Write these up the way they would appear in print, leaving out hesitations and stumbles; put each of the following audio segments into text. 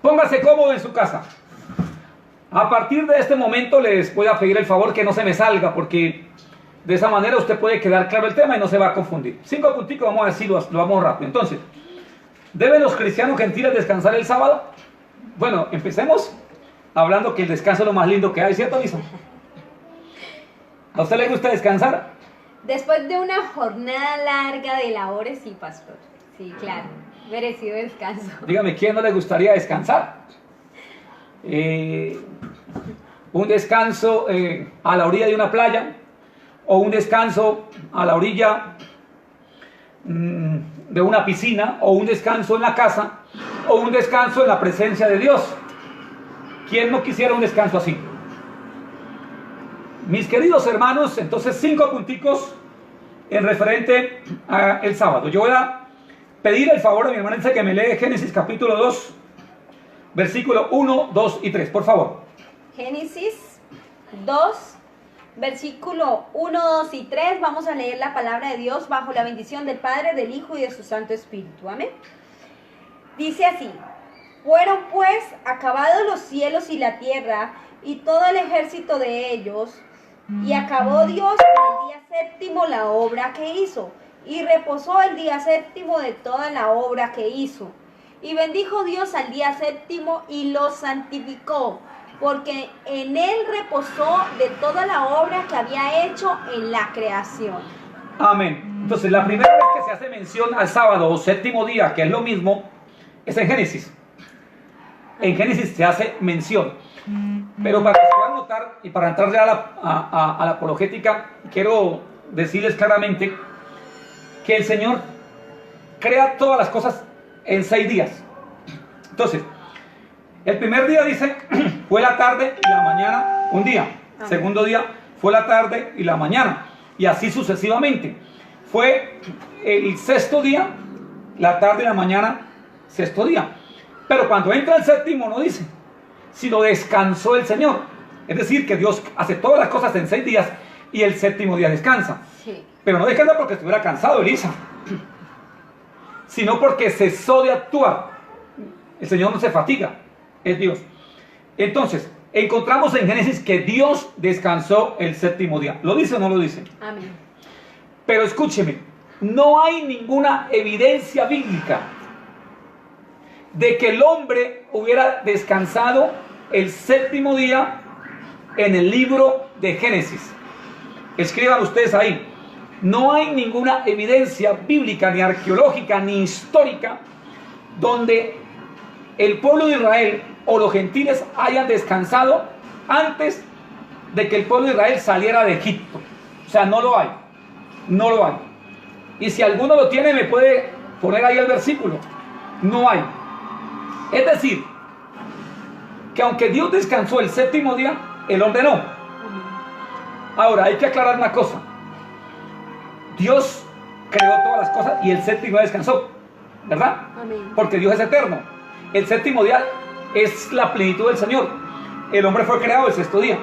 Póngase cómodo en su casa. A partir de este momento les voy a pedir el favor que no se me salga, porque de esa manera usted puede quedar claro el tema y no se va a confundir. 5 punticos, vamos a decirlo, lo vamos rápido. Entonces, ¿deben los cristianos gentiles descansar el sábado? Bueno, empecemos hablando que el descanso es lo más lindo que hay, ¿cierto, Lisa? ¿A usted le gusta descansar? Después de una jornada larga de labores, sí, pastor. Sí, claro. Merecido descanso. Dígame, ¿quién no le gustaría descansar? Un descanso a la orilla de una playa, o un descanso a la orilla de una piscina, o un descanso en la casa, o un descanso en la presencia de Dios. ¿Quién no quisiera un descanso así? Mis queridos hermanos, entonces 5 punticos en referente al sábado. Yo voy a pedir el favor a mi hermana que me lee Génesis capítulo 2, versículo 1, 2 y 3, por favor. Génesis 2, versículo 1, 2 y 3. Vamos a leer la palabra de Dios bajo la bendición del Padre, del Hijo y de su Santo Espíritu. Amén. Dice así: fueron pues acabados los cielos y la tierra y todo el ejército de ellos, y acabó Dios en el día séptimo la obra que hizo, y reposó el día séptimo de toda la obra que hizo. Y bendijo Dios al día séptimo y lo santificó, porque en él reposó de toda la obra que había hecho en la creación. Amén. Entonces, la primera vez que se hace mención al sábado o séptimo día, que es lo mismo, es en Génesis. En Génesis se hace mención. Pero para que se puedan notar, y para entrar ya a la apologética, quiero decirles claramente que el Señor crea todas las cosas en 6 días. Entonces, el primer día dice, fue la tarde y la mañana un día. Segundo día, fue la tarde y la mañana. Y así sucesivamente. Fue el sexto día, la tarde y la mañana, sexto día. Pero cuando entra el séptimo no dice, sino descansó el Señor. Es decir, que Dios hace todas las cosas en 6 días y el séptimo día descansa. Sí. Pero no descansa porque estuviera cansado, Elisa, sino porque cesó de actuar. El Señor no se fatiga, es Dios. Entonces, encontramos en Génesis que Dios descansó el séptimo día. ¿Lo dice o no lo dice? Amén. Pero escúcheme, no hay ninguna evidencia bíblica de que el hombre hubiera descansado el séptimo día en el libro de Génesis. Escriban ustedes ahí. No hay ninguna evidencia bíblica, ni arqueológica, ni histórica, donde el pueblo de Israel o los gentiles hayan descansado antes de que el pueblo de Israel saliera de Egipto. O sea, no lo hay. No lo hay. Y si alguno lo tiene, me puede poner ahí el versículo. No hay. Es decir, que aunque Dios descansó el séptimo día, el hombre no. Ahora, hay que aclarar una cosa. Dios creó todas las cosas y el séptimo día descansó, ¿verdad? Amén. Porque Dios es eterno. El séptimo día es la plenitud del Señor. El hombre fue creado el sexto día.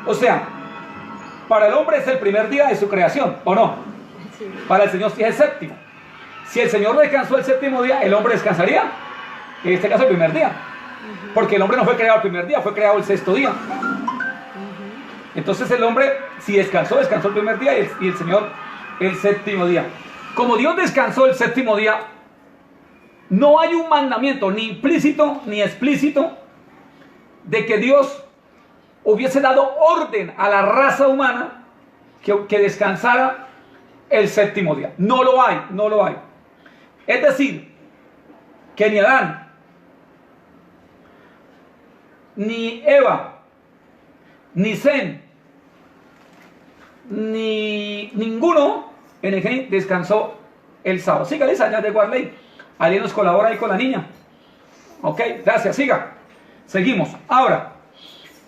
O sea, para el hombre es el primer día de su creación, ¿o no? Sí. Para el Señor sí es el séptimo. Si el Señor descansó el séptimo día, ¿el hombre descansaría? En este caso el primer día. Porque el hombre no fue creado el primer día, fue creado el sexto día. Entonces el hombre, si descansó, descansó el primer día y el Señor el séptimo día. Como Dios descansó el séptimo día, no hay un mandamiento, ni implícito ni explícito, de que Dios hubiese dado orden a la raza humana que descansara el séptimo día. No lo hay, no lo hay. Es decir, que ni Adán, ni Eva, ni Sem, ni ninguno en el Génesis descansó el sábado. Siga, Lisa, ya de Guarley. Alguien nos colabora ahí con la niña. Ok, gracias, siga. Seguimos. Ahora,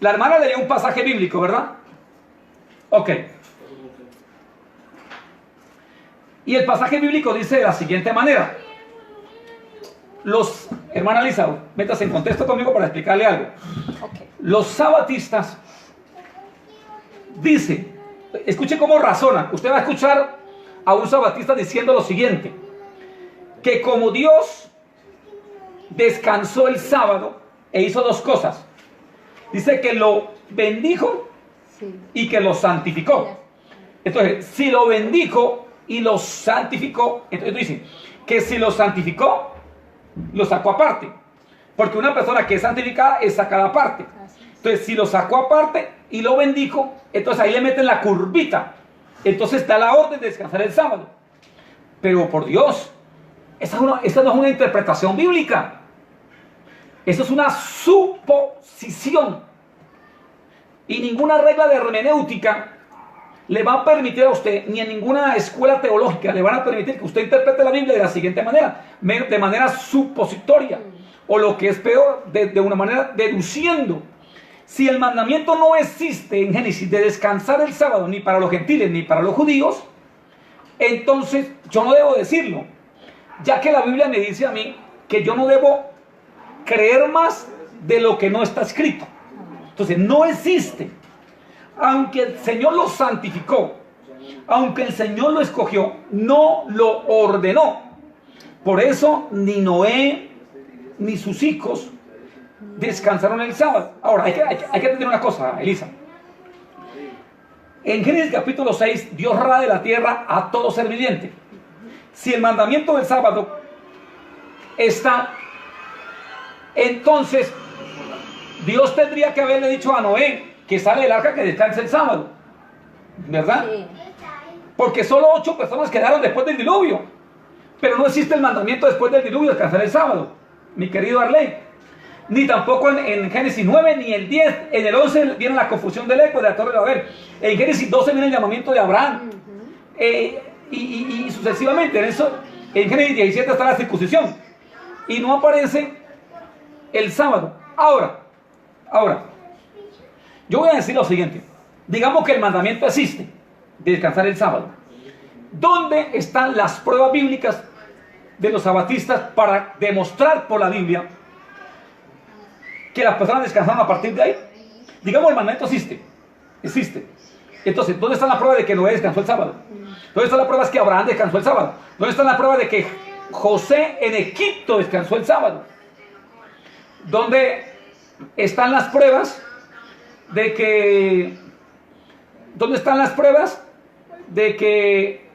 la hermana leía un pasaje bíblico, ¿verdad? Ok. Y el pasaje bíblico dice de la siguiente manera. Hermana Lisa, métase en contexto conmigo para explicarle algo. Okay. Los sabatistas dicen, escuche cómo razona. Usted va a escuchar a un sabatista diciendo lo siguiente: que como Dios descansó el sábado e hizo dos cosas. Dice que lo bendijo y que lo santificó. Entonces, si lo bendijo y lo santificó, entonces dice que si lo santificó, lo sacó aparte. Porque una persona que es santificada es sacada aparte. Entonces, si lo sacó aparte y lo bendijo, entonces ahí le meten la curvita. Entonces está la orden de descansar el sábado. Pero por Dios, esa no es una interpretación bíblica. Eso es una suposición. Y ninguna regla de hermenéutica le va a permitir a usted, ni en ninguna escuela teológica le van a permitir que usted interprete la Biblia de la siguiente manera, de manera supositoria, o lo que es peor, de una manera deduciendo. Si el mandamiento no existe en Génesis de descansar el sábado, ni para los gentiles ni para los judíos, entonces yo no debo decirlo, ya que la Biblia me dice a mí que yo no debo creer más de lo que no está escrito. Entonces no existe. Aunque el Señor lo santificó, aunque el Señor lo escogió, no lo ordenó. Por eso ni Noé ni sus hijos descansaron el sábado. Ahora hay que entender una cosa, Elisa. En Génesis capítulo 6, Dios rada de la tierra a todo ser viviente. Si el mandamiento del sábado está, entonces Dios tendría que haberle dicho a Noé que sale del arca que descanse el sábado, ¿verdad? Sí. Porque solo 8 personas quedaron después del diluvio, pero no existe el mandamiento después del diluvio de descansar el sábado, mi querido Arley. Ni tampoco en Génesis 9, ni el 10, en el 11 viene la confusión del eco de la torre de Babel, en Génesis 12 viene el llamamiento de Abraham, y sucesivamente, en Génesis 17 está la circuncisión, y no aparece el sábado. Ahora, yo voy a decir lo siguiente. Digamos que el mandamiento existe de descansar el sábado. ¿Dónde están las pruebas bíblicas de los sabatistas para demostrar por la Biblia que las personas descansaron a partir de ahí? Digamos, el mandamiento existe. Entonces, ¿dónde está la prueba de que Noé descansó el sábado? ¿Dónde está la prueba de que Abraham descansó el sábado? ¿Dónde está la prueba de que José en Egipto descansó el sábado? ¿Dónde están las pruebas de que... ¿Dónde están las pruebas de que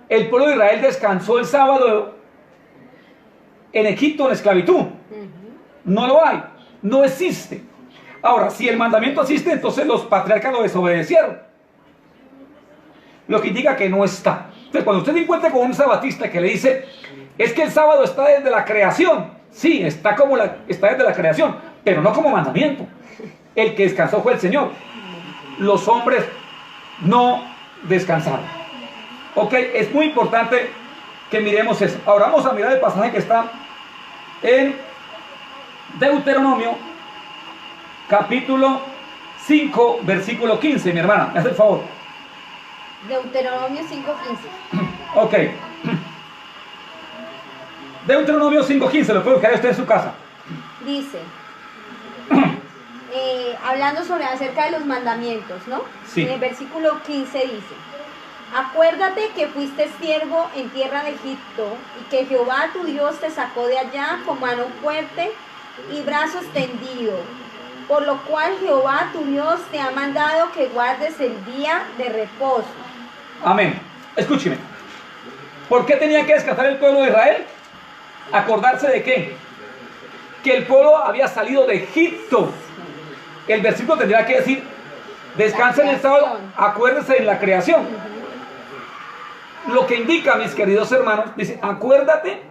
el pueblo de Israel descansó el sábado en Egipto en esclavitud? No lo hay, no existe. Ahora, si el mandamiento existe, entonces los patriarcas lo desobedecieron, lo que indica que no está. Entonces, cuando usted se encuentra con un sabatista que le dice, es que el sábado está desde la creación, sí, está desde la creación, pero no como mandamiento. El que descansó fue el Señor. Los hombres no descansaron. Ok, es muy importante que miremos eso. Ahora vamos a mirar el pasaje que está en Deuteronomio capítulo 5 versículo 15. Mi hermana, me hace el favor. Deuteronomio 5:15. Ok. Deuteronomio 5:15, lo puede buscar usted en su casa. Dice, hablando acerca de los mandamientos, ¿no? Sí. En el versículo 15 dice, acuérdate que fuiste siervo en tierra de Egipto y que Jehová tu Dios te sacó de allá con mano fuerte y brazo extendido, por lo cual Jehová tu Dios te ha mandado que guardes el día de reposo. Amén. Escúcheme. ¿Por qué tenía que descansar el pueblo de Israel? ¿Acordarse de qué? Que el pueblo había salido de Egipto. El versículo tendría que decir, descansen el sábado, acuérdense en la creación. Lo que indica, mis queridos hermanos, dice, acuérdate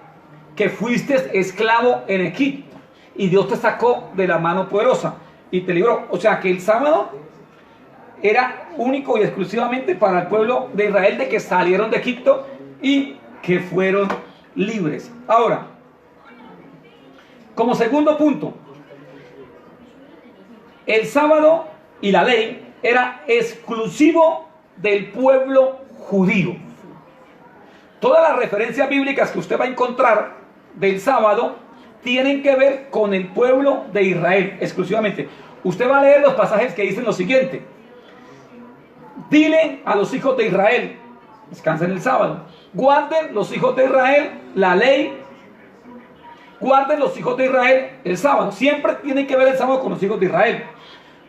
que fuiste esclavo en Egipto y Dios te sacó de la mano poderosa y te libró. O sea que el sábado era único y exclusivamente para el pueblo de Israel, de que salieron de Egipto y que fueron libres. Ahora, como segundo punto, el sábado y la ley era exclusivo del pueblo judío. Todas las referencias bíblicas que usted va a encontrar del sábado tienen que ver con el pueblo de Israel exclusivamente. Usted va a leer los pasajes que dicen lo siguiente: dile a los hijos de Israel, descansen el sábado, guarden los hijos de Israel la ley guarden los hijos de Israel el sábado. Siempre tienen que ver el sábado con los hijos de Israel.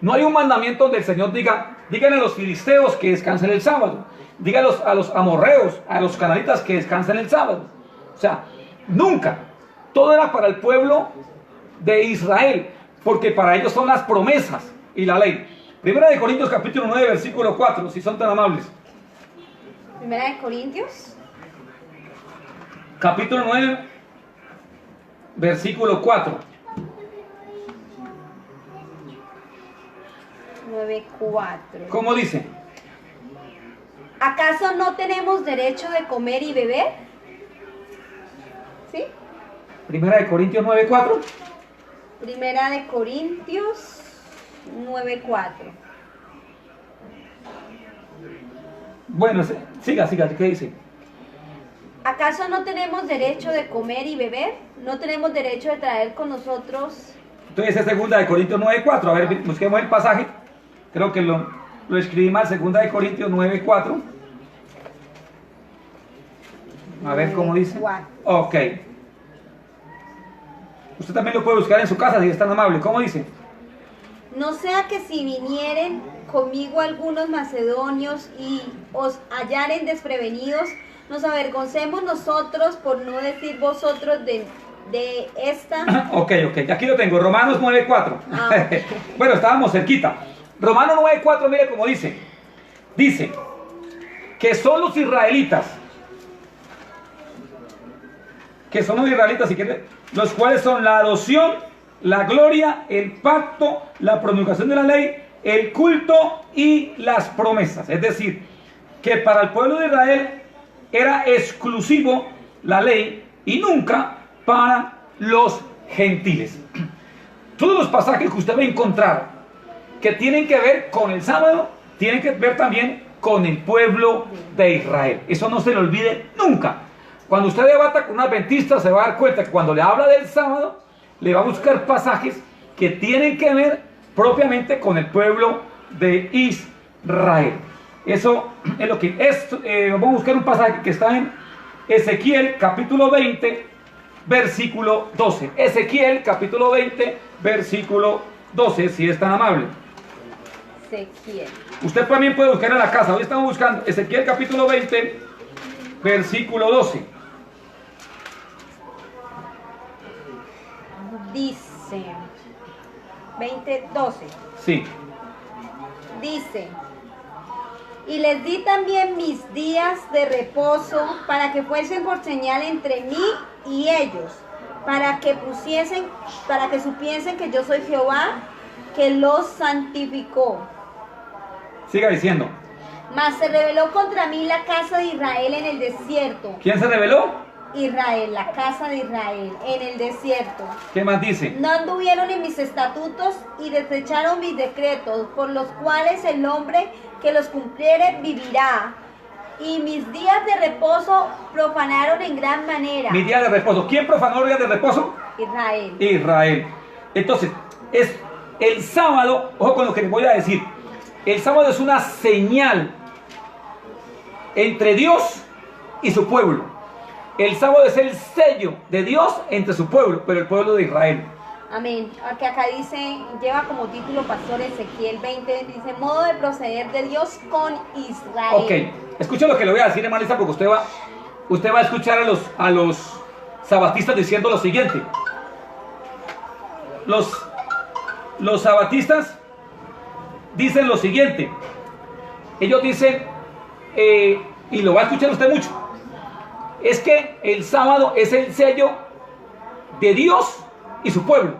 No hay un mandamiento donde el Señor diga, díganle a los filisteos que descansen el sábado. Díganle a los amorreos, a los cananitas que descansen el sábado. O sea, nunca. Todo era para el pueblo de Israel, porque para ellos son las promesas y la ley. Primera de Corintios capítulo 9, versículo 4, si son tan amables. Primera de Corintios. Capítulo 9, versículo 4. 9:4. ¿Cómo dice? ¿Acaso no tenemos derecho de comer y beber? ¿Sí? Primera de Corintios 9, 4. Primera de Corintios 9:4. Bueno, siga, ¿qué dice? ¿Acaso no tenemos derecho de comer y beber? ¿No tenemos derecho de traer con nosotros? Entonces es segunda de Corintios 9, 4. A ver, busquemos el pasaje. Creo que lo escribí mal, segunda de Corintios 9, 4. A ver cómo dice. 9:4. Ok. Usted también lo puede buscar en su casa si es tan amable. ¿Cómo dice? No sea que si vinieren conmigo algunos macedonios y os hallaren desprevenidos, nos avergoncemos nosotros, por no decir vosotros, de esta. Ok, aquí lo tengo. Romanos 9, 4. Ah. Bueno, estábamos cerquita. Romanos 9, 4, mire cómo dice. Dice que son los israelitas. Que son los israelitas, los cuales son la adopción, la gloria, el pacto, la promulgación de la ley, el culto y las promesas. Es decir, que para el pueblo de Israel era exclusivo la ley y nunca para los gentiles. Todos los pasajes que usted va a encontrar que tienen que ver con el sábado, tienen que ver también con el pueblo de Israel. Eso no se le olvide nunca. Cuando usted debata con un adventista, se va a dar cuenta que cuando le habla del sábado, le va a buscar pasajes que tienen que ver propiamente con el pueblo de Israel. Eso es lo que es. Vamos a buscar un pasaje que está en Ezequiel capítulo 20, versículo 12. Ezequiel capítulo 20, versículo 12, si es tan amable. Ezequiel. Usted también puede buscar en la casa. Hoy estamos buscando Ezequiel capítulo 20, versículo 12. Dice 20:12. Sí. Dice: y les di también mis días de reposo para que fuesen por señal entre mí y ellos, para que supiesen que yo soy Jehová, que los santificó. Siga diciendo. Mas se rebeló contra mí la casa de Israel en el desierto. ¿Quién se rebeló? Israel, la casa de Israel, en el desierto. ¿Qué más dice? No anduvieron en mis estatutos y desecharon mis decretos, por los cuales el hombre que los cumpliere vivirá. Y mis días de reposo profanaron en gran manera. Mi día de reposo. ¿Quién profanó el día de reposo? Israel. Israel. Entonces, es el sábado, ojo con lo que les voy a decir. El sábado es una señal entre Dios y su pueblo. El sábado es el sello de Dios entre su pueblo, pero el pueblo de Israel. Amén. Porque acá dice, lleva como título Pastor Ezequiel 20, dice, modo de proceder de Dios con Israel. Ok, escucha lo que le voy a decir, hermana Lisa, porque usted va a escuchar a los sabatistas diciendo lo siguiente. Los sabatistas dicen lo siguiente. Ellos dicen, y lo va a escuchar usted mucho, es que el sábado es el sello de Dios y su pueblo.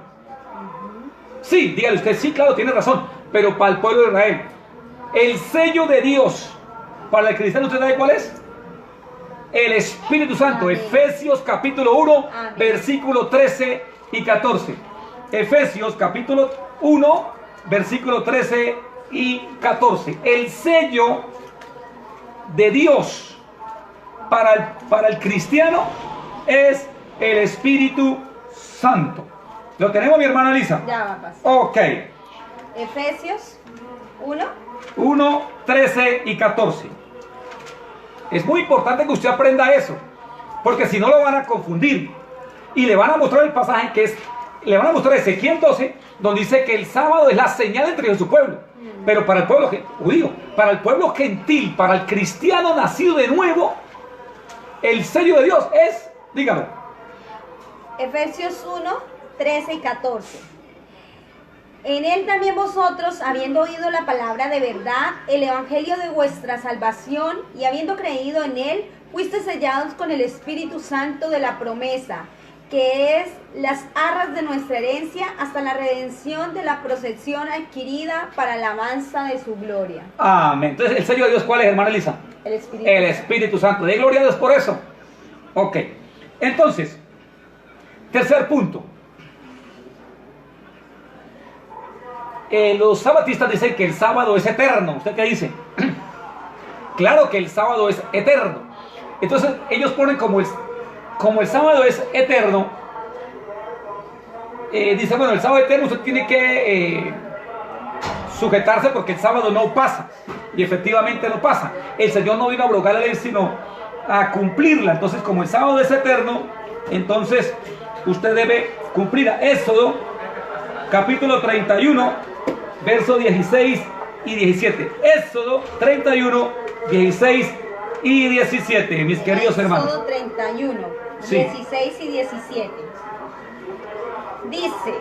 Sí, dígale usted, sí, claro, tiene razón, pero para el pueblo de Israel, el sello de Dios para el cristiano, ¿usted sabe cuál es? El Espíritu Santo. Amén. Efesios capítulo 1, Amén. versículo 13 y 14. Efesios capítulo 1, versículo 13 y 14. El sello de Dios para el cristiano es el Espíritu Santo. ¿Lo tenemos, mi hermana Lisa? Ya va a pasar. Ok. Efesios 1. 1, 13 y 14. Es muy importante que usted aprenda eso, porque si no lo van a confundir. Y le van a mostrar el pasaje que es, le van a mostrar Ezequiel 12, donde dice que el sábado es la señal entre su pueblo. Pero para el pueblo judío, para el pueblo gentil, para el cristiano nacido de nuevo, el sello de Dios es, dígalo. Efesios 1, 13 y 14. En él también vosotros, habiendo oído la palabra de verdad, el evangelio de vuestra salvación, y habiendo creído en él, fuisteis sellados con el Espíritu Santo de la promesa, que es las arras de nuestra herencia, hasta la redención de la posesión adquirida para la alabanza de su gloria. Amén. Entonces, ¿el sello de Dios cuál es, hermana Elisa? El Espíritu Santo. De gloria a Dios por eso. Ok. Entonces, tercer punto. Los sabatistas dicen que el sábado es eterno. ¿Usted qué dice? Claro que el sábado es eterno. Entonces, ellos ponen como el sábado es eterno, dice, bueno, el sábado eterno usted tiene que sujetarse porque el sábado no pasa. Y efectivamente no pasa. El Señor no vino a abrogar la ley, sino a cumplirla. Entonces, como el sábado es eterno, entonces usted debe cumplir. Éxodo, capítulo 31, versos 16 y 17. Éxodo 31, 16 y 17, mis queridos hermanos. Éxodo 31, Sí. 16 y 17. Dice: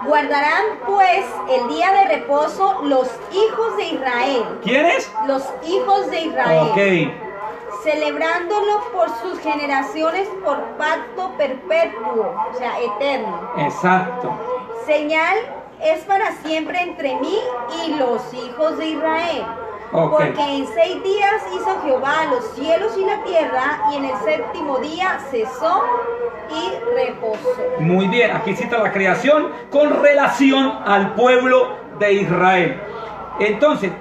guardarán pues el día de reposo los hijos de Israel. ¿Quiénes? Los hijos de Israel. Ok. Celebrándolo por sus generaciones por pacto perpetuo, o sea, eterno. Exacto. Señal es para siempre entre mí y los hijos de Israel. Ok. Porque en 6 días hizo Jehová los cielos y la tierra, y en el séptimo día cesó y reposó. Muy bien, aquí cita la creación con relación al pueblo de Israel. Entonces,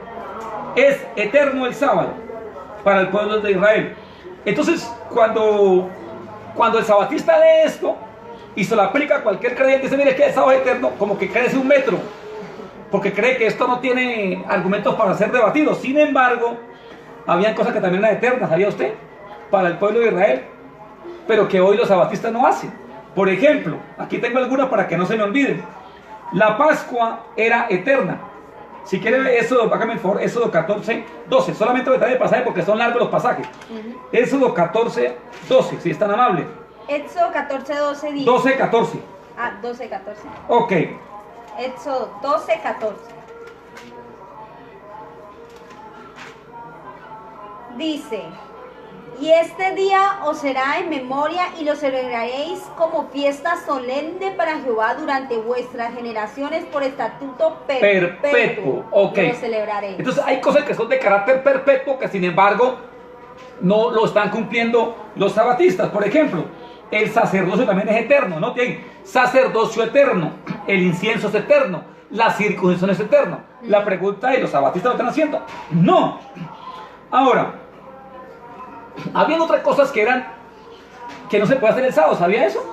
es eterno el sábado para el pueblo de Israel. Entonces, cuando el sabatista lee esto y se lo aplica a cualquier creyente, dice, mire que el sábado es eterno, como que crece un metro, porque cree que esto no tiene argumentos para ser debatido. Sin embargo, habían cosas que también eran eternas, ¿sabía usted? Para el pueblo de Israel, pero que hoy los sabatistas no hacen. Por ejemplo, aquí tengo algunas para que no se me olviden. La Pascua era eterna. Si quiere, hágame el favor, Éxodo 14, 12. Solamente voy a traer el pasaje porque son largos los pasajes. Éxodo 14, 12, si es tan amable. Éxodo 14, 12 dice. 12, 14. Ah, 12, 14. Ok. Éxodo 12, 14. Dice: y este día os será en memoria y lo celebraréis como fiesta solemne para Jehová durante vuestras generaciones por estatuto perpetuo. Ok. Lo celebraréis. Entonces hay cosas que son de carácter perpetuo que sin embargo no lo están cumpliendo los sabatistas. Por ejemplo, el sacerdocio también es eterno, ¿no? Tienen sacerdocio eterno, el incienso es eterno, la circuncisión es eterna. La pregunta es, ¿los sabatistas lo están haciendo? No. Ahora, habían otras cosas que no se puede hacer el sábado, ¿sabía eso?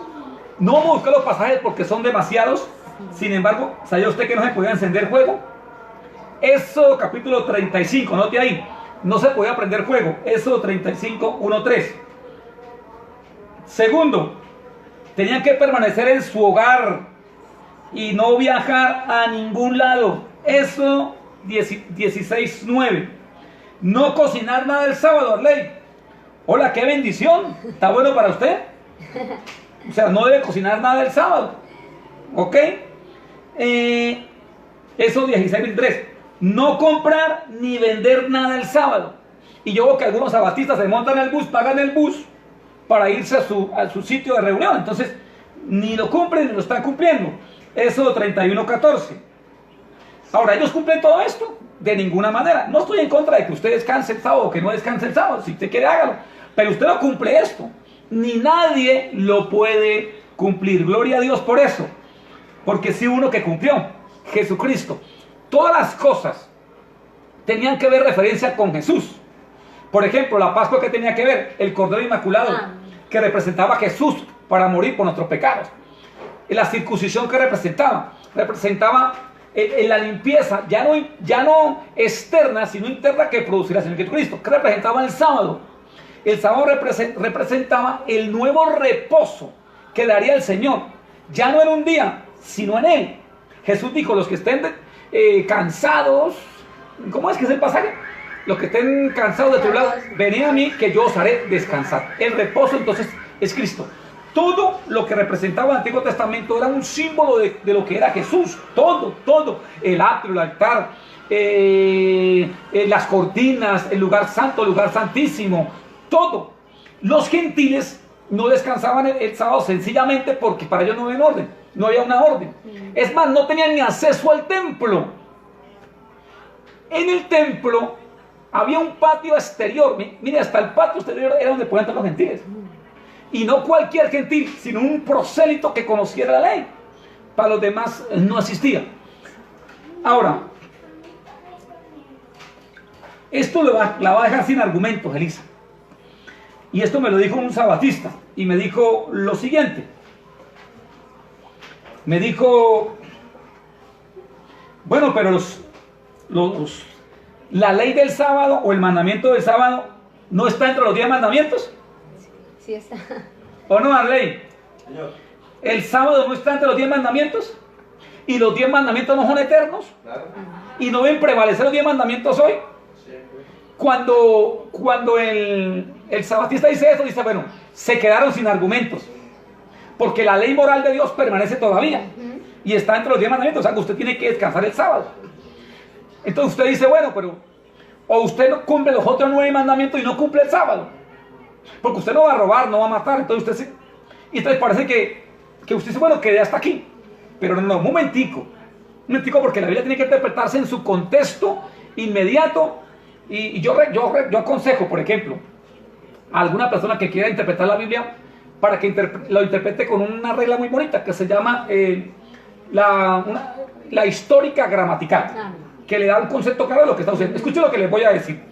No vamos a buscar los pasajes porque son demasiados. Sin embargo, ¿sabía usted que no se podía encender fuego? Éxodo capítulo 35, note ahí, no se podía prender fuego. Éxodo 35, 1, 3. Segundo, tenían que permanecer en su hogar y no viajar a ningún lado. Éxodo 16, 9. No cocinar nada el sábado, ley. Hola, qué bendición. ¿Está bueno para usted? O sea, no debe cocinar nada el sábado. ¿Ok? Eso 16:23. No comprar ni vender nada el sábado. Y yo veo que algunos sabatistas se montan el bus, pagan el bus para irse a su sitio de reunión. Entonces, ni lo cumplen ni lo están cumpliendo. Eso 31:14. Ahora, ¿ellos cumplen todo esto? De ninguna manera. No estoy en contra de que usted descanse el sábado o que no descanse el sábado. Si usted quiere, hágalo. Pero usted no cumple esto. Ni nadie lo puede cumplir. Gloria a Dios por eso. Porque sí, uno que cumplió, Jesucristo. Todas las cosas tenían que ver referencia con Jesús. Por ejemplo, la Pascua, que tenía que ver el Cordero Inmaculado, que representaba a Jesús para morir por nuestros pecados. La circuncisión, que representaba la limpieza, ya no externa, sino interna, que producirá el Señor Jesucristo, que representaba el sábado. El sábado representaba el nuevo reposo que daría el Señor. Ya no en un día, sino en Él. Jesús dijo, los que estén cansados, ¿cómo es que es el pasaje? Los que estén cansados de tribulados, venid a mí que yo os haré descansar. El reposo entonces es Cristo. Todo lo que representaba el Antiguo Testamento era un símbolo de lo que era Jesús. Todo. El atrio, el altar, las cortinas, el lugar santo, el lugar santísimo. Todo. Los gentiles no descansaban el sábado sencillamente porque para ellos no había orden. No había una orden. Es más, no tenían ni acceso al templo. En el templo había un patio exterior. Mire, hasta el patio exterior era donde podían entrar los gentiles. Y no cualquier gentil, sino un prosélito que conociera la ley. Para los demás no existía. Ahora, esto la va a dejar sin argumentos, Elisa. Y esto me lo dijo un sabatista. Y me dijo lo siguiente. Me dijo, bueno, pero la ley del sábado o el mandamiento del sábado no está entre los 10 mandamientos. Sí está. ¿O no, Arley? Señor. ¿El sábado no está entre los 10 mandamientos? ¿Y los 10 mandamientos no son eternos? Claro. ¿Y no ven prevalecer los 10 mandamientos hoy? Sí. Cuando el sabatista dice eso, dice, bueno, se quedaron sin argumentos. Porque la ley moral de Dios permanece todavía. Y está entre los 10 mandamientos. O sea, que usted tiene que descansar el sábado. Entonces usted dice, bueno, pero o usted no cumple los otros 9 mandamientos y no cumple el sábado. Porque usted no va a robar, no va a matar. Entonces usted sí. Y entonces parece que usted dice, bueno, quedé hasta aquí. Pero no, un momentico. Porque la Biblia tiene que interpretarse en su contexto inmediato. Y yo aconsejo, por ejemplo, a alguna persona que quiera interpretar la Biblia para que lo interprete con una regla muy bonita que se llama la histórica gramatical, que le da un concepto claro de lo que está sucediendo. Escuchen lo que les voy a decir.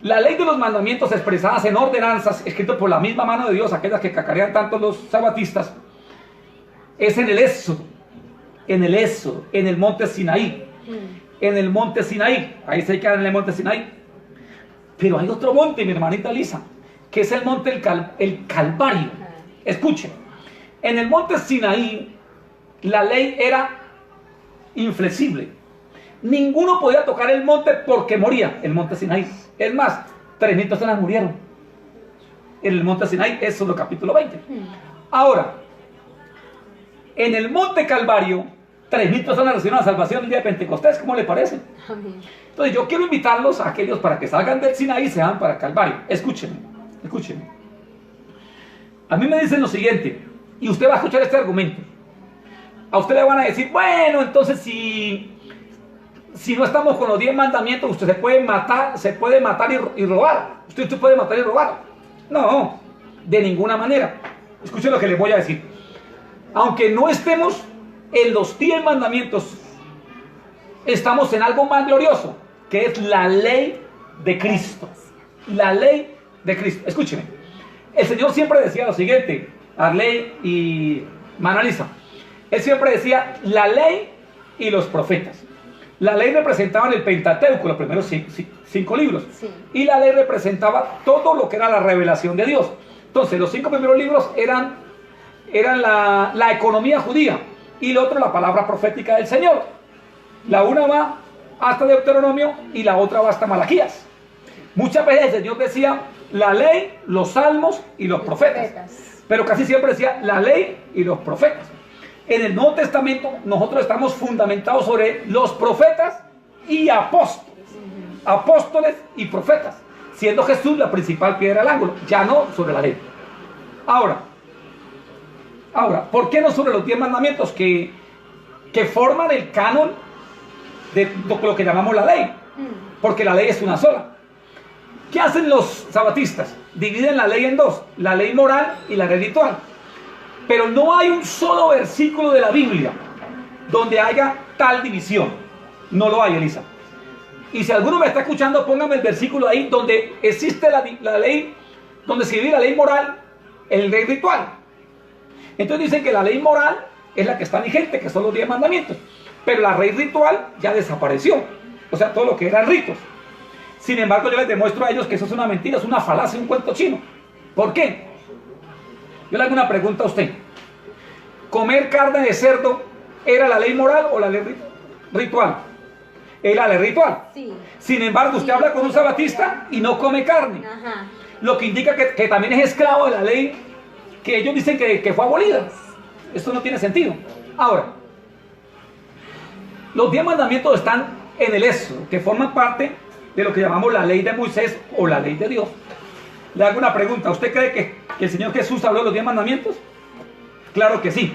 La ley de los mandamientos expresadas en ordenanzas, escritas por la misma mano de Dios, aquellas que cacarean tanto los sabatistas, es en el Éxodo, en el monte Sinaí. En el monte Sinaí, ahí se quedan en el monte Sinaí. Pero hay otro monte, mi hermanita Lisa, que es el monte el Calvario. Escuchen, en el monte Sinaí la ley era inflexible. Ninguno podía tocar el monte porque moría, el monte Sinaí. Es más, 3.000 personas murieron en el monte Sinaí, Éxodo capítulo 20. Ahora, en el monte Calvario, 3.000 personas recibieron la salvación el día de Pentecostés. ¿Cómo le parece? Entonces yo quiero invitarlos a aquellos para que salgan del Sinaí y se van para Calvario. Escúchenme. A mí me dicen lo siguiente, y usted va a escuchar este argumento. A usted le van a decir, bueno, entonces si no estamos con los 10 mandamientos, usted se puede matar y robar. Usted puede matar y robar. No, de ninguna manera. Escuchen lo que les voy a decir. Aunque no estemos en los 10 mandamientos, estamos en algo más glorioso, que es la ley de Cristo. La ley de Cristo. Escúcheme. El Señor siempre decía lo siguiente, Arley y Manalisa. Él siempre decía la ley y los profetas. La ley representaba el Pentateuco, los primeros 5 libros. Sí. Y la ley representaba todo lo que era la revelación de Dios. Entonces, los 5 primeros libros eran la economía judía. Y el otro, la palabra profética del Señor. La una va hasta Deuteronomio y la otra va hasta Malaquías. Muchas veces el Señor decía la ley, los salmos y los profetas. Pero casi siempre decía la ley y los profetas. En el Nuevo Testamento nosotros estamos fundamentados sobre los profetas y apóstoles. Apóstoles y profetas. Siendo Jesús la principal piedra del ángulo. Ya no sobre la ley. Ahora, ¿por qué no sobre los 10 mandamientos que forman el canon de lo que llamamos la ley? Porque la ley es una sola. ¿Qué hacen los sabatistas? Dividen la ley en 2, la ley moral y la ley ritual. Pero no hay un solo versículo de la Biblia donde haya tal división. No lo hay, Elisa. Y si alguno me está escuchando, póngame el versículo ahí donde existe la ley, donde se divide la ley moral, el ley ritual. Entonces dicen que la ley moral es la que está vigente, que son los 10 mandamientos. Pero la ley ritual ya desapareció. O sea, todo lo que eran ritos. Sin embargo, yo les demuestro a ellos que eso es una mentira, es una falacia, un cuento chino. ¿Por qué? Yo le hago una pregunta a usted. ¿Comer carne de cerdo era la ley moral o la ley ritual? Era la ley ritual. Sí. Sin embargo, usted habla con un sabatista y no come carne. Ajá. Lo que indica que también es esclavo de la ley que ellos dicen que fue abolida. Esto no tiene sentido. Ahora, los 10 mandamientos están en el Éxodo, que forman parte de lo que llamamos la ley de Moisés o la ley de Dios. Le hago una pregunta. ¿Usted cree que el Señor Jesús habló de los 10 mandamientos? Claro que sí.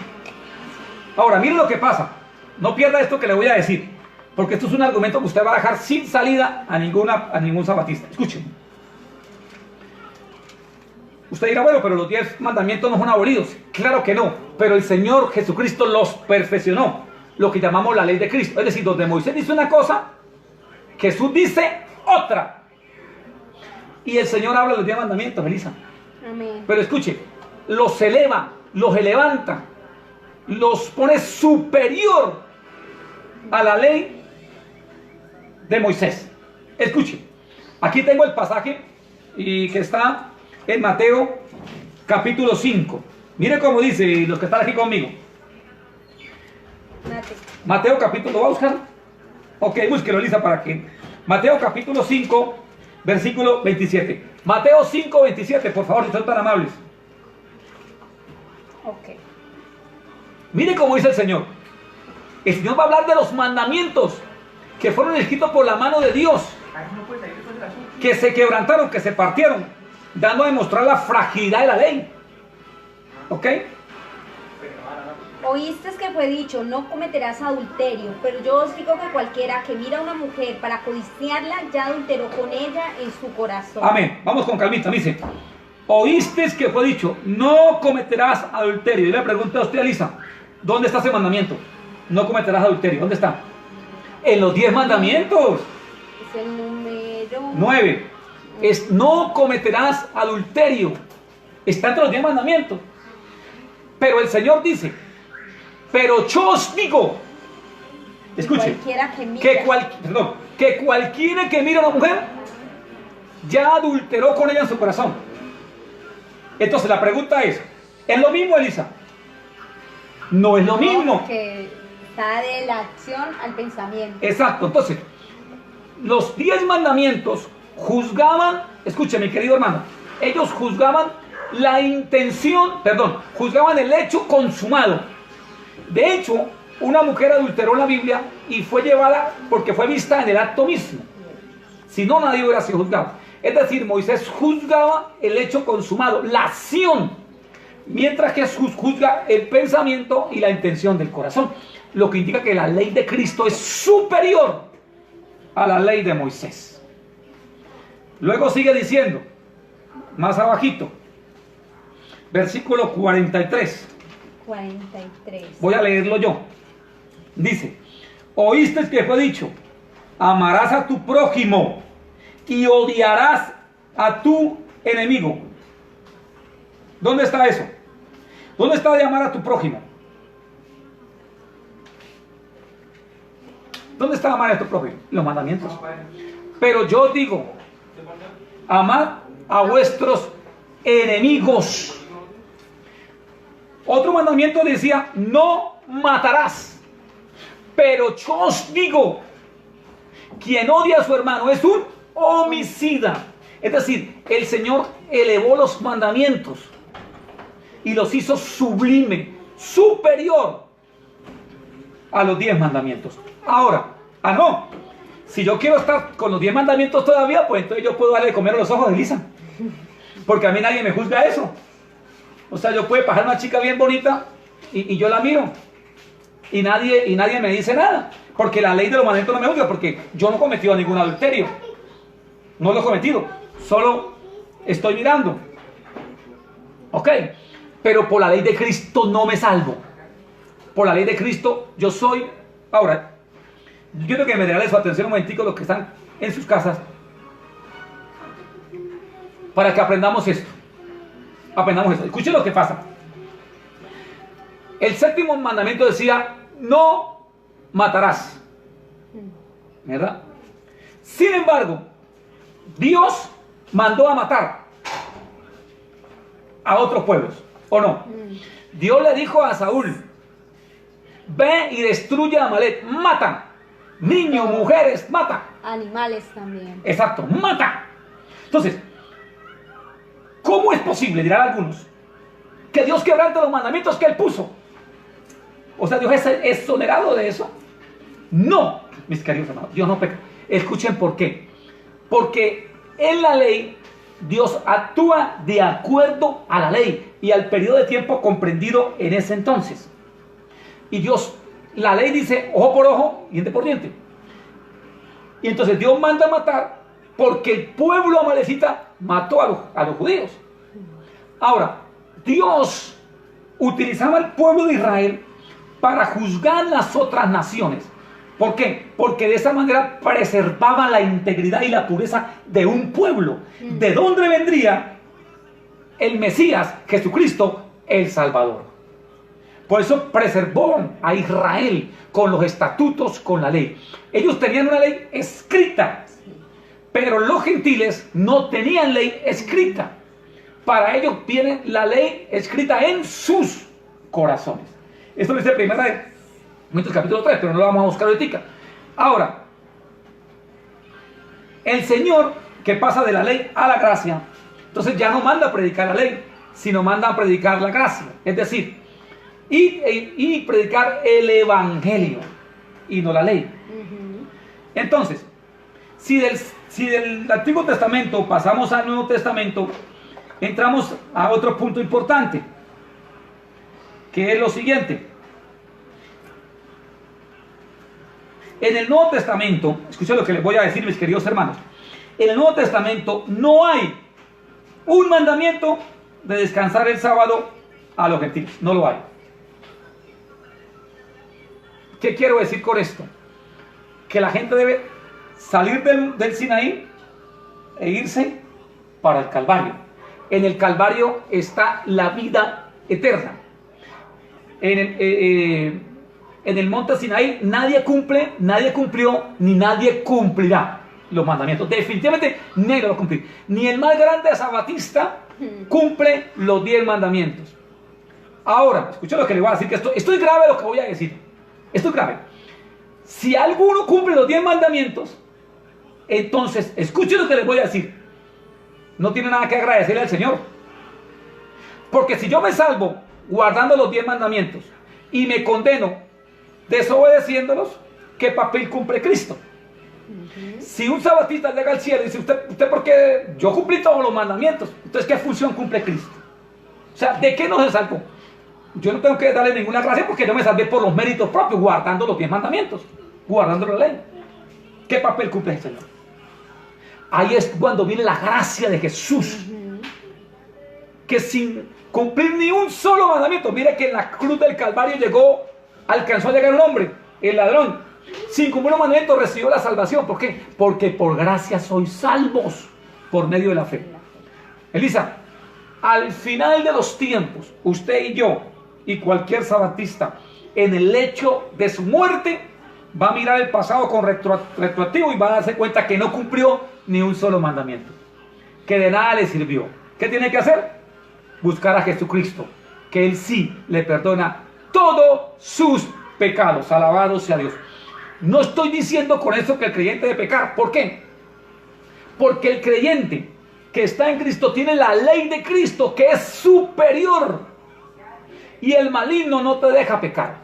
Ahora, mire lo que pasa. No pierda esto que le voy a decir, porque esto es un argumento que usted va a dejar sin salida a ningún sabatista. Escuchen. Usted dirá, bueno, pero los 10 mandamientos no son abolidos. Claro que no, pero el Señor Jesucristo los perfeccionó, lo que llamamos la ley de Cristo. Es decir, donde Moisés dice una cosa, Jesús dice otra. Y el Señor habla de los 10 mandamientos, Elisa. Amén. Pero escuche, los eleva, los levanta, los pone superior a la ley de Moisés. Escuche, aquí tengo el pasaje y que está en Mateo capítulo 5. Mire cómo dice los que están aquí conmigo. Mateo capítulo, ¿lo va a buscar? Ok, búsquelo, Elisa, para que... Mateo capítulo 5, versículo 27. Mateo 5, 27, por favor, si son tan amables. Ok. Mire cómo dice el Señor. El Señor va a hablar de los mandamientos que fueron escritos por la mano de Dios, que se quebrantaron, que se partieron, dando a demostrar la fragilidad de la ley. ¿Ok? Oíste que fue dicho, no cometerás adulterio, pero yo os digo que cualquiera que mira a una mujer para codiciarla, ya adulteró con ella en su corazón. Amén. Vamos con calmita, dice. Oíste que fue dicho, no cometerás adulterio. Y le pregunto a usted, Elisa, ¿dónde está ese mandamiento? No cometerás adulterio. ¿Dónde está? En los 10 mandamientos. Es el número 9. Es no cometerás adulterio. Está entre los 10 mandamientos. Pero el Señor dice, pero yo os digo, escuche, que cualquiera que mira a una mujer ya adulteró con ella en su corazón. Entonces la pregunta ¿es lo mismo, Elisa? No es lo mismo. Que está de la acción al pensamiento. Exacto. Entonces, los 10 mandamientos juzgaban, escuche, mi querido hermano, ellos juzgaban la intención, juzgaban el hecho consumado. De hecho, una mujer adulteró en la Biblia y fue llevada porque fue vista en el acto mismo. Si no, nadie hubiera sido juzgado. Es decir, Moisés juzgaba el hecho consumado, la acción, mientras que Jesús juzga el pensamiento y la intención del corazón. Lo que indica que la ley de Cristo es superior a la ley de Moisés. Luego sigue diciendo, más abajito, versículo 43. 43. Voy a leerlo yo. Dice, oíste que fue dicho, amarás a tu prójimo y odiarás a tu enemigo. ¿Dónde está eso? ¿Dónde está de amar a tu prójimo? ¿Dónde está amar a tu prójimo? Los mandamientos. Pero yo digo, amad a vuestros enemigos. Otro mandamiento decía, no matarás. Pero yo os digo, quien odia a su hermano es un homicida. Es decir, el Señor elevó los mandamientos y los hizo sublime, superior a los 10 mandamientos. Ahora, no, si yo quiero estar con los 10 mandamientos todavía, pues entonces yo puedo darle de comer a los ojos de Elisa, porque a mí nadie me juzga eso. O sea, yo puedo pasar una chica bien bonita y yo la miro y nadie me dice nada, porque la ley de los mandamientos no me juzga, porque yo no he cometido ningún adulterio, no lo he cometido, solo estoy mirando. Ok, pero por la ley de Cristo no me salvo. Por la ley de Cristo yo soy. Ahora, yo quiero que me regalen su atención un momentico los que están en sus casas, para que aprendamos esto. Escuchen lo que pasa. El 7º mandamiento decía, no matarás, ¿verdad? Sin embargo, Dios mandó a matar a otros pueblos, ¿o no? Dios le dijo a Saúl, ve y destruye a Amalek, mata, niños, mujeres, mata. Animales también. Exacto, mata. Entonces, ¿cómo es posible, dirán algunos, que Dios quebrante los mandamientos que Él puso? O sea, ¿Dios es exonerado de eso? No, mis queridos hermanos, Dios no peca. Escuchen por qué. Porque en la ley, Dios actúa de acuerdo a la ley y al periodo de tiempo comprendido en ese entonces. Y Dios, la ley dice ojo por ojo, diente por diente. Y entonces Dios manda a matar porque el pueblo amalecita mató a los judíos. Ahora, Dios utilizaba al pueblo de Israel para juzgar las otras naciones. ¿Por qué? Porque de esa manera preservaba la integridad y la pureza de un pueblo. ¿De dónde vendría el Mesías, Jesucristo, el Salvador? Por eso preservó a Israel con los estatutos, con la ley. Ellos tenían una ley escrita, pero los gentiles no tenían ley escrita. Para ellos viene la ley escrita en sus corazones. Esto lo dice primera de Corintios capítulo 3, pero no lo vamos a buscar ahorita. Ahora, el Señor que pasa de la ley a la gracia, entonces ya no manda a predicar la ley, sino manda a predicar la gracia. Es decir, y predicar el evangelio y no la ley. Entonces, si del Antiguo Testamento pasamos al Nuevo Testamento, entramos a otro punto importante, que es lo siguiente. En el Nuevo Testamento, escuchen lo que les voy a decir, mis queridos hermanos. En el Nuevo Testamento no hay un mandamiento de descansar el sábado a los gentiles. No lo hay. ¿Qué quiero decir con esto? Que la gente debe salir del Sinaí e irse para el Calvario. En el Calvario está la vida eterna. En el monte Sinaí nadie cumplió, ni nadie cumplirá los mandamientos. Definitivamente nadie lo va a cumplir. Ni el más grande sabatista cumple los 10 mandamientos. Ahora, escuchen lo que le voy a decir, que esto es grave lo que voy a decir. Esto es grave. Si alguno cumple los 10 mandamientos, entonces, escuchen lo que les voy a decir. No tiene nada que agradecerle al Señor. Porque si yo me salvo guardando los 10 mandamientos y me condeno desobedeciéndolos, ¿qué papel cumple Cristo? Si un sabatista llega al cielo y dice, ¿usted por qué? Yo cumplí todos los mandamientos. Entonces, ¿qué función cumple Cristo? O sea, ¿de qué no se salvó? Yo no tengo que darle ninguna gracia porque yo me salvé por los méritos propios, guardando los 10 mandamientos, guardando la ley. ¿Qué papel cumple el Señor? Ahí es cuando viene la gracia de Jesús, que sin cumplir ni un solo mandamiento, mire que en la cruz del Calvario alcanzó a llegar un hombre, el ladrón, sin cumplir un mandamiento recibió la salvación. ¿Por qué? Porque por gracia sois salvos por medio de la fe. Elisa, al final de los tiempos, usted y yo y cualquier sabatista, en el lecho de su muerte, va a mirar el pasado con retroactivo y va a darse cuenta que no cumplió ni un solo mandamiento, que de nada le sirvió. ¿Qué tiene que hacer? Buscar a Jesucristo, que Él sí le perdona todos sus pecados. Alabado sea Dios. No estoy diciendo con esto que el creyente debe pecar. ¿Por qué? Porque el creyente que está en Cristo tiene la ley de Cristo, que es superior, y el maligno no te deja pecar.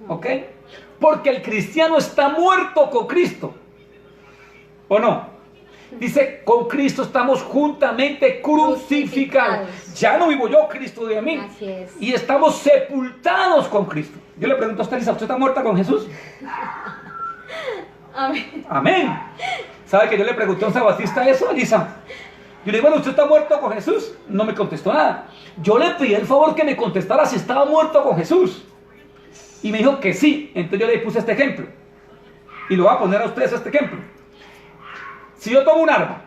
¿Ok? Porque el cristiano está muerto con Cristo, ¿o no? Dice, con Cristo estamos juntamente crucificados. Ya no vivo yo, Cristo vive en mí. Así es. Y estamos sepultados con Cristo. Yo le pregunto a usted, Elisa, ¿usted está muerta con Jesús? Amén. Amén. ¿Sabe que yo le pregunté a un sabatista eso, Elisa? Yo le digo, bueno, ¿usted está muerto con Jesús? No me contestó nada. Yo le pedí el favor que me contestara si estaba muerto con Jesús. Y me dijo que sí. Entonces yo le puse este ejemplo. Y lo voy a poner a ustedes este ejemplo. Si yo tomo un arma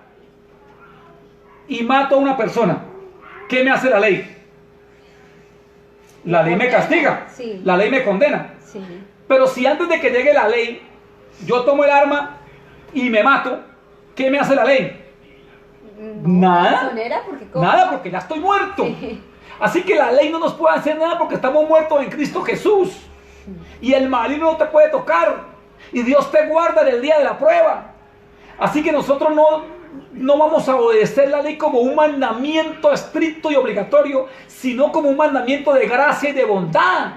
y mato a una persona, ¿qué me hace la ley? La ley me castiga. Sí. La ley me condena. Sí. Pero si antes de que llegue la ley, yo tomo el arma y me mato, ¿qué me hace la ley? No, Nada. sonera porque ¿cómo? Nada, porque ya estoy muerto. Sí. Así que la ley no nos puede hacer nada porque estamos muertos en Cristo Jesús. Y el maligno no te puede tocar. Y Dios te guarda en el día de la prueba. Así que nosotros no vamos a obedecer la ley como un mandamiento estricto y obligatorio, sino como un mandamiento de gracia y de bondad.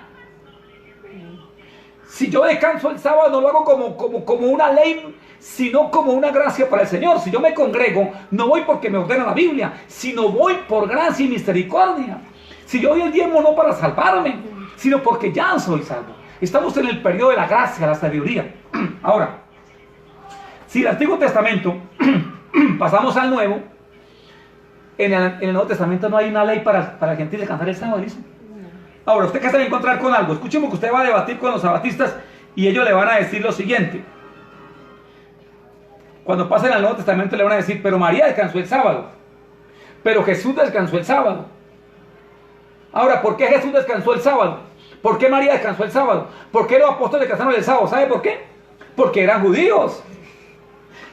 Si yo descanso el sábado, no lo hago como una ley, sino como una gracia para el Señor. Si yo me congrego, no voy porque me ordena la Biblia, sino voy por gracia y misericordia. Si yo doy el diezmo, no para salvarme, sino porque ya soy salvo. Estamos en el periodo de la gracia, la sabiduría. Ahora, si el Antiguo Testamento, pasamos al Nuevo, en el Nuevo Testamento no hay una ley para el gentil descansar el sábado, dice. Ahora, usted que se va a encontrar con algo, escuchemos que usted va a debatir con los sabatistas y ellos le van a decir lo siguiente. Cuando pasen al Nuevo Testamento le van a decir, pero María descansó el sábado, pero Jesús descansó el sábado. Ahora, ¿por qué Jesús descansó el sábado? ¿Por qué María descansó el sábado? ¿Por qué los apóstoles descansaron el sábado? ¿Sabe por qué? Porque eran judíos.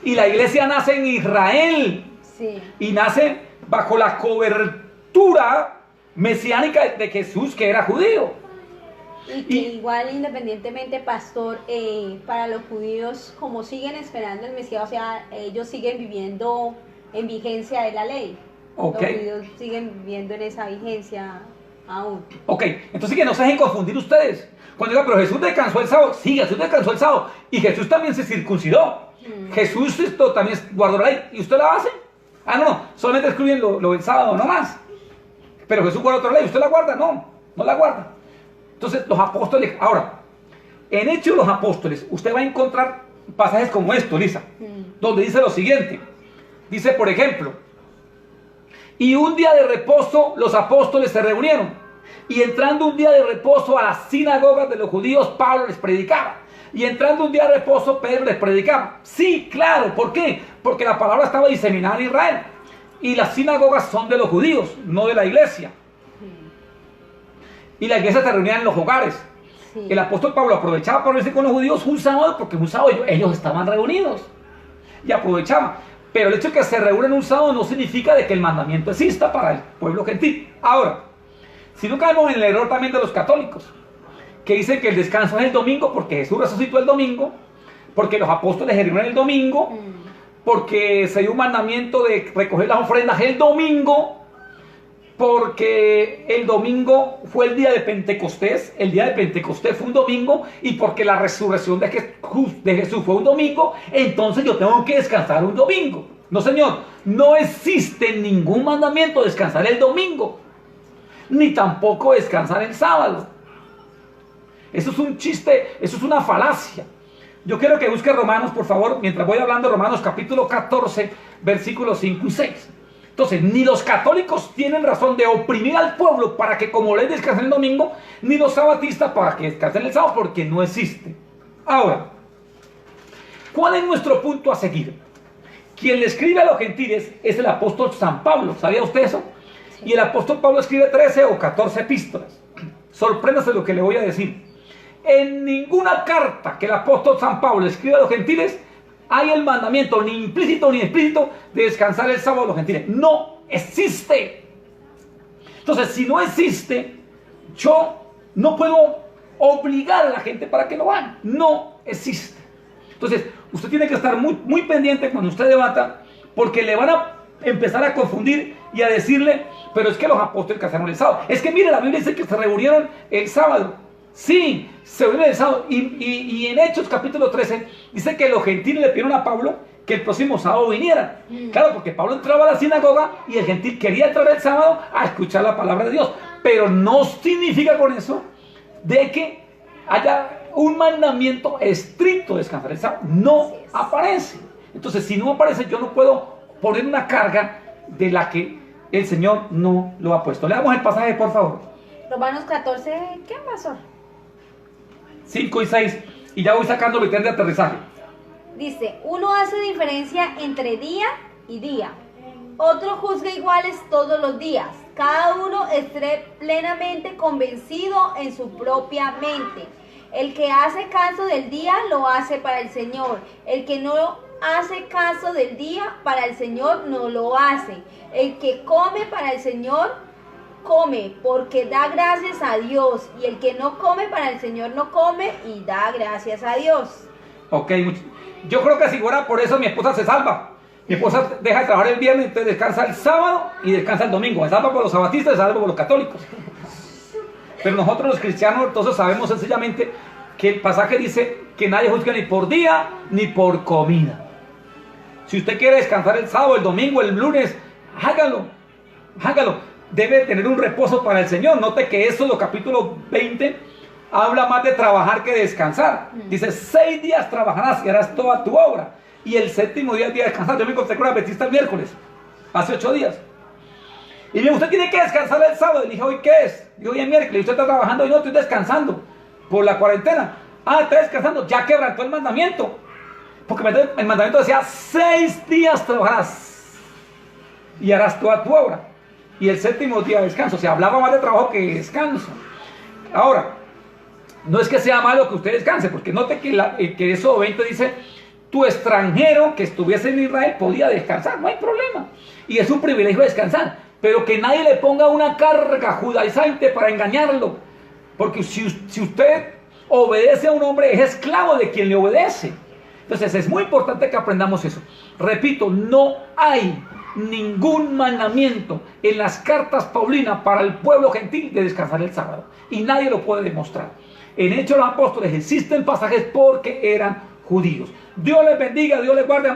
Y la iglesia nace en Israel. Sí. Y nace bajo la cobertura mesiánica de Jesús, que era judío. Y que igual, independientemente, pastor, para los judíos, como siguen esperando el Mesías, o sea, ellos siguen viviendo en vigencia de la ley. Ok. Los judíos siguen viviendo en esa vigencia aún. Ok, entonces que no se dejen confundir ustedes. Cuando digan, pero Jesús descansó el sábado, sí, Jesús descansó el sábado. Y Jesús también se circuncidó. Jesús también guardó la ley. ¿Y usted la hace? Ah, no, solamente excluyen lo del sábado, no más. Pero Jesús guarda otra ley, ¿usted la guarda? No, no la guarda. Entonces los apóstoles, ahora, en Hechos de los Apóstoles, usted va a encontrar pasajes como esto, Lisa, donde dice lo siguiente. Dice, por ejemplo, y un día de reposo los apóstoles se reunieron, y entrando un día de reposo a las sinagogas de los judíos, Pablo les predicaba. Y entrando un día de reposo, Pedro les predicaba. Sí, claro, ¿por qué? Porque la palabra estaba diseminada en Israel. Y las sinagogas son de los judíos, no de la iglesia. Y la iglesia se reunía en los hogares. Sí. El apóstol Pablo aprovechaba para reunirse con los judíos un sábado, porque un sábado ellos estaban reunidos. Y aprovechaban. Pero el hecho de que se reúnen un sábado no significa de que el mandamiento exista para el pueblo gentil. Ahora, si no caemos en el error también de los católicos, que dicen que el descanso es el domingo porque Jesús resucitó el domingo, porque los apóstoles se reunieron el domingo, porque se dio un mandamiento de recoger las ofrendas el domingo, porque el domingo fue el día de Pentecostés, el día de Pentecostés fue un domingo, y porque la resurrección de Jesús fue un domingo, entonces yo tengo que descansar un domingo. No, señor, no existe ningún mandamiento de descansar el domingo, ni tampoco descansar el sábado. Eso es un chiste, eso es una falacia. Yo quiero que busque Romanos, por favor, mientras voy hablando de Romanos capítulo 14, versículos 5 y 6. Entonces, ni los católicos tienen razón de oprimir al pueblo para que como les descansen el domingo, ni los sabatistas para que descansen el sábado, porque no existe. Ahora, ¿cuál es nuestro punto a seguir? Quien le escribe a los gentiles es el apóstol San Pablo. ¿Sabía usted eso? Y el apóstol Pablo escribe 13 o 14 epístolas. Sorpréndase lo que le voy a decir. En ninguna carta que el apóstol San Pablo escribe a los gentiles hay el mandamiento, ni implícito ni explícito, de descansar el sábado a los gentiles. No existe. Entonces, si no existe, yo no puedo obligar a la gente para que lo hagan. No existe. Entonces, usted tiene que estar muy, muy pendiente cuando usted debata, porque le van a empezar a confundir y a decirle, pero es que los apóstoles descansaron el sábado. Es que mire, la Biblia dice que se reunieron el sábado. Sí, se reunieron el sábado. Y en Hechos capítulo 13 dice que los gentiles le pidieron a Pablo que el próximo sábado viniera. Claro, porque Pablo entraba a la sinagoga y el gentil quería entrar el sábado a escuchar la palabra de Dios. Pero no significa con eso de que haya un mandamiento estricto de descansar el sábado. No aparece. Entonces, si no aparece, yo no puedo poner una carga de la que el Señor no lo ha puesto. Leamos el pasaje, por favor. Romanos 14, ¿qué pasó? 5 y 6, y ya voy sacando mi tren de aterrizaje. Dice, uno hace diferencia entre día y día. Otro juzga iguales todos los días. Cada uno esté plenamente convencido en su propia mente. El que hace caso del día lo hace para el Señor. El que no hace caso del día, para el Señor no lo hace. El que come para el Señor, come porque da gracias a Dios. Y el que no come para el Señor no come y da gracias a Dios. Ok, yo creo que si fuera por eso mi esposa se salva. Mi esposa deja de trabajar el viernes, entonces descansa el sábado y descansa el domingo. Se salva por los sabatistas, se salva por los católicos. Pero nosotros los cristianos entonces sabemos sencillamente que el pasaje dice que nadie juzga ni por día ni por comida. Si usted quiere descansar el sábado, el domingo, el lunes, hágalo, hágalo. Debe tener un reposo para el Señor. Note que Éxodo capítulo 20 habla más de trabajar que de descansar. Dice, 6 días trabajarás y harás toda tu obra. Y el séptimo día es día de descansar. Yo me encontré con una adventista el miércoles, hace 8 días. Y me dijo, usted tiene que descansar el sábado. Y le dije, ¿hoy qué es? Y hoy es miércoles. Y usted está trabajando y no, estoy descansando por la cuarentena. Ah, está descansando. Ya quebrantó el mandamiento. Porque el mandamiento decía, 6 días trabajarás y harás toda tu obra. Y el séptimo día de descanso. O sea, hablaba más de trabajo que de descanso. Ahora, no es que sea malo que usted descanse, porque note que Éxodo 20 dice, tu extranjero que estuviese en Israel podía descansar, no hay problema. Y es un privilegio descansar. Pero que nadie le ponga una carga judaizante para engañarlo. Porque si usted obedece a un hombre, es esclavo de quien le obedece. Entonces es muy importante que aprendamos eso. Repito, no hay ningún mandamiento en las cartas paulinas para el pueblo gentil de descansar el sábado. Y nadie lo puede demostrar. En Hechos de los Apóstoles existen pasajes porque eran judíos. Dios les bendiga, Dios les guarde.